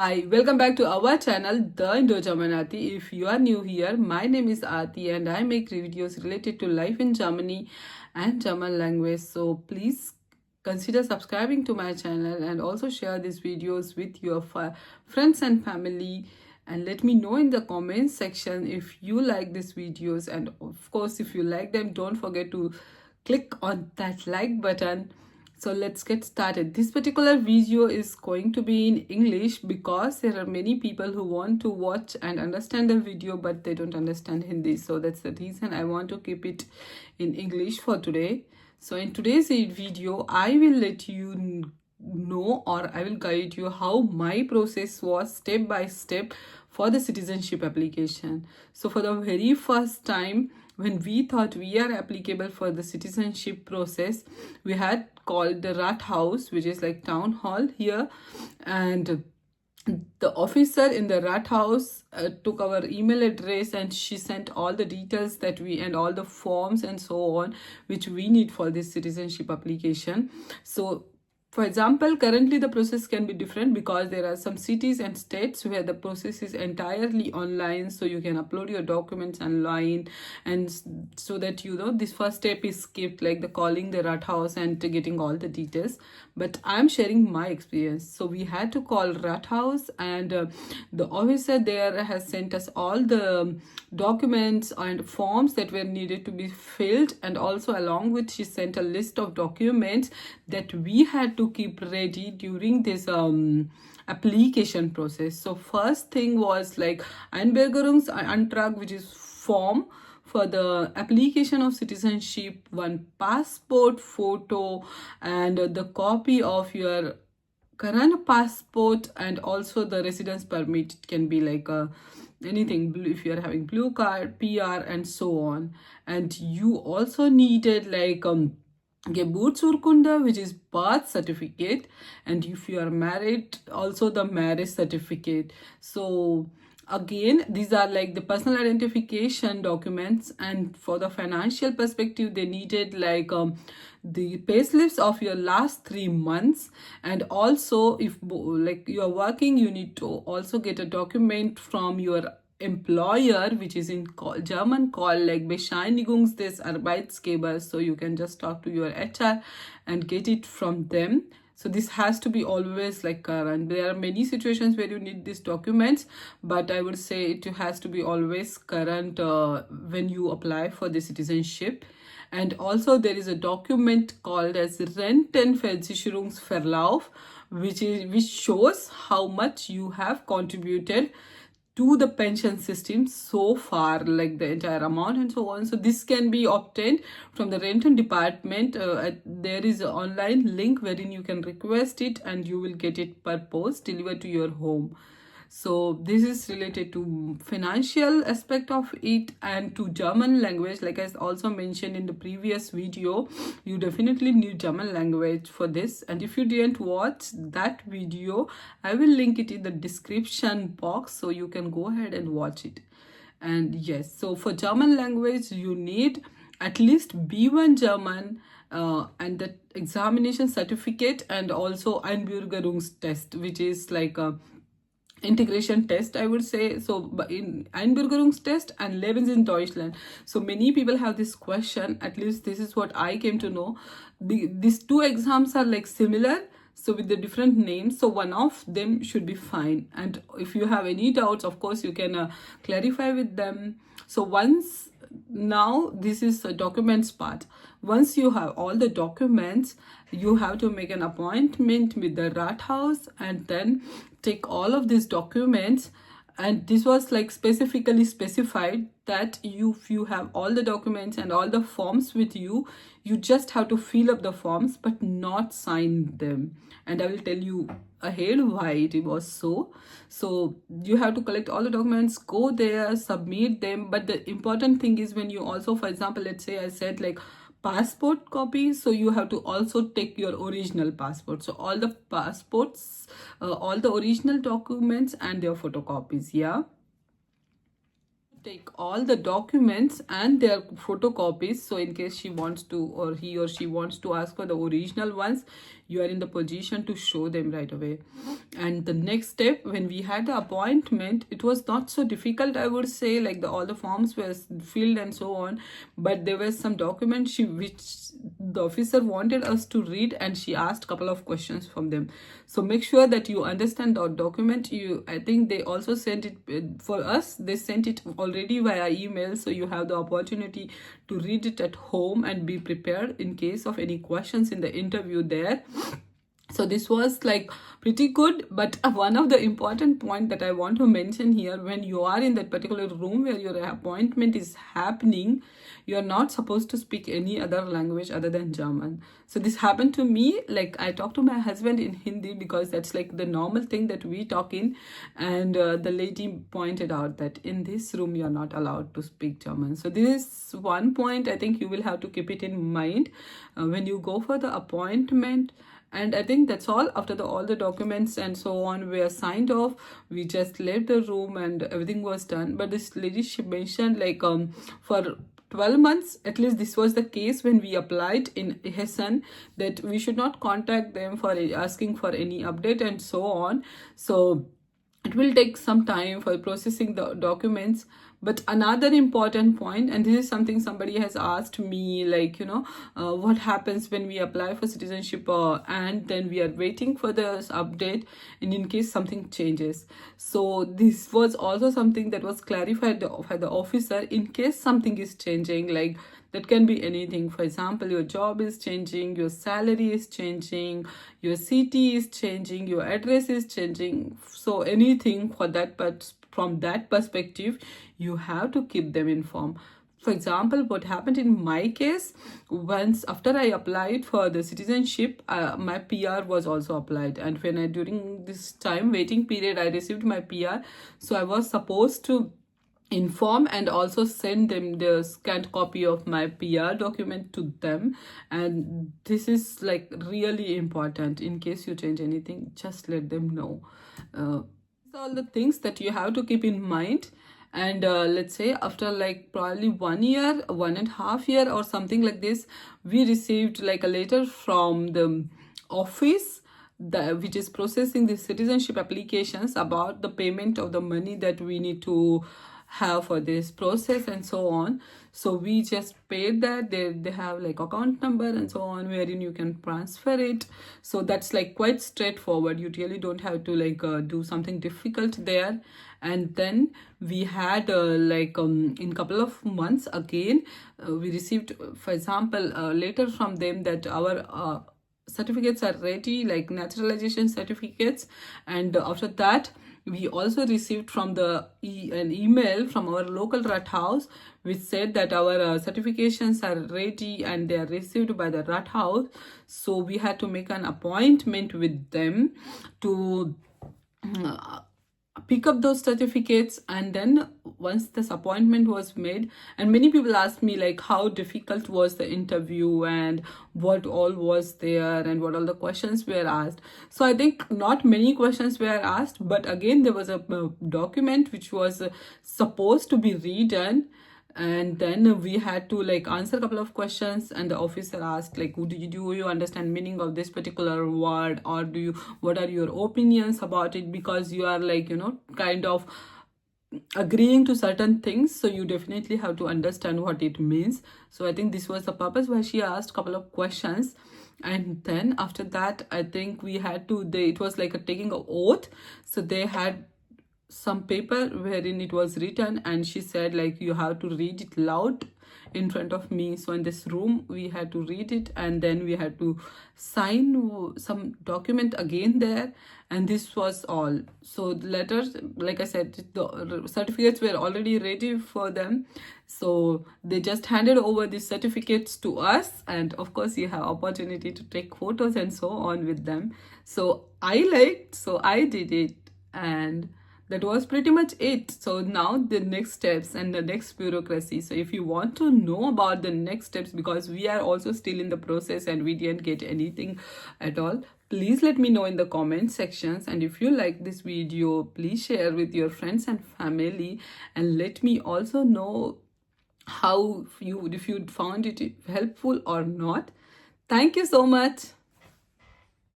Hi, welcome back to our channel, The Indo-German Aarti. If you are new here, my name is Aarti and I make videos related to life in Germany and German language. So please consider subscribing to my channel and also share these videos with your friends and family. And let me know in the comments section if you like these videos. And of course, if you like them, don't forget to click on that like button. So let's get started. This particular video is going to be in English because there are many people who want to watch and understand the video but they don't understand Hindi. So that's the reason I want to keep it in English for today. So in today's video, I will let you know, or I will guide you how my process was step by step for the citizenship application. So for the very first time, when we thought we are applicable for the citizenship process, we had called the Rathaus, which is like town hall here, and the officer in the Rathaus took our email address and she sent all the details that we and all the forms and so on which we need for this citizenship application. So for example, currently the process can be different because there are some cities and states where the process is entirely online, so you can upload your documents online, and so that this first step is skipped, like the calling the Rathaus and getting all the details. But I'm sharing my experience. So we had to call Rathaus and the officer there has sent us all the documents and forms that were needed to be filled, and also along with she sent a list of documents that we had to keep ready during this application process. So first thing was like Einbürgerungsantrag, which is form for the application of citizenship, one passport photo and the copy of your current passport, and also the residence permit. It can be like anything if you are having blue card, PR, and so on. And you also needed like Geburtsurkunde, which is birth certificate, and if you are married, also the marriage certificate. So again, these are like the personal identification documents, and for the financial perspective, they needed like the payslips of your last 3 months, and also if like you are working, you need to also get a document from your employer, which is in German called like Bescheinigung des Arbeitgebers. So you can just talk to your HR and get it from them. So this has to be always like current. There are many situations where you need these documents, but I would say it has to be always current when you apply for the citizenship. And also there is a document called as Rentenversicherungsverlauf, which shows how much you have contributed to the pension system so far, like the entire amount and so on. So this can be obtained from the Renten department. There is an online link wherein you can request it and you will get it per post delivered to your home. So this is related to financial aspect of it, and to German language. Like I also mentioned in the previous video, you definitely need German language for this. And if you didn't watch that video, I will link it in the description box so you can go ahead and watch it. And yes, so for German language, you need at least B1 German and the examination certificate, and also Einbürgerungstest, which is like a integration test, I would say. So in Einbürgerungstest and Lebens in Deutschland. So many people have this question, at least this is what I came to know. These two exams are like similar, so with the different names, so one of them should be fine. And if you have any doubts, of course you can clarify with them. So now this is the documents part. Once you have all the documents, you have to make an appointment with the Rathaus and then take all of these documents. And this was like specifically specified that if you have all the documents and all the forms with you, you just have to fill up the forms but not sign them. And I will tell you ahead why it was so. So you have to collect all the documents, go there, submit them. But the important thing is, when you also, for example, let's say I said like passport copy, so you have to also take your original passport. So all the passports, all the original documents and their photocopies. Yeah, take all the documents and their photocopies, so in case she wants to, or he or she wants to ask for the original ones, you are in the position to show them right away. And the next step, when we had the appointment, it was not so difficult, I would say, like all the forms were filled and so on, but there were some documents which the officer wanted us to read, and she asked a couple of questions from them. So make sure that you understand the document. I think they also sent it for us, they sent it already via email, so you have the opportunity to read it at home and be prepared in case of any questions in the interview there. So this was like pretty good. But one of the important point that I want to mention here, when you are in that particular room where your appointment is happening, you are not supposed to speak any other language other than German. So this happened to me, like I talked to my husband in Hindi because that's like the normal thing that we talk in, and the lady pointed out that in this room you are not allowed to speak German. So this is one point I think you will have to keep it in mind when you go for the appointment. And I think that's all. After all the documents and so on were signed off, we just left the room and everything was done. But this lady, she mentioned like for 12 months, at least this was the case when we applied in Hessen, that we should not contact them for asking for any update and so on. So it will take some time for processing the documents. But another important point, and this is something somebody has asked me, like, what happens when we apply for citizenship and then we are waiting for this update, and in case something changes. So this was also something that was clarified by the officer. In case something is changing, like that can be anything. For example, your job is changing, your salary is changing, your city is changing, your address is changing. So anything for that, but from that perspective, you have to keep them informed. For example, what happened in my case, once after I applied for the citizenship, my PR was also applied. And when during this time waiting period, I received my PR. So I was supposed to inform and also send them the scanned copy of my PR document to them. And this is like really important. In case you change anything, just let them know. All the things that you have to keep in mind. And let's say after like probably 1 year, 1.5 years or something like this, we received like a letter from the office which is processing the citizenship applications about the payment of the money that we need to have for this process and so on. So we just paid that. They have like account number and so on, wherein you can transfer it. So that's like quite straightforward. You really don't have to like do something difficult there. And then we had in couple of months again, we received, for example, a letter from them that our certificates are ready, like naturalization certificates. And after that, we also received from an email from our local rat house, which said that our certifications are ready and they are received by the rat house. So we had to make an appointment with them to pick up those certificates. And then once this appointment was made, and many people asked me like how difficult was the interview and what all was there and what all the questions were asked. So I think not many questions were asked, but again there was a document which was supposed to be redone. And then we had to like answer a couple of questions, and the officer asked like, do you understand meaning of this particular word, or what are your opinions about it, because you are like kind of agreeing to certain things, so you definitely have to understand what it means. So I think this was the purpose why she asked a couple of questions. And then after that, I think we had to it was like taking an oath. So they had some paper wherein it was written, and she said like you have to read it loud in front of me. So in this room we had to read it, and then we had to sign some document again there, and this was all. So the letters, like I said, the certificates were already ready for them, so they just handed over the certificates to us. And of course you have opportunity to take photos and so on with them. So I did it, and that was pretty much it. So now the next steps and the next bureaucracy. So if you want to know about the next steps, because we are also still in the process and we didn't get anything at all, Please let me know in the comment sections, and if you like this video, please share with your friends and family, and let me also know how you if you found it helpful or not. Thank you so much.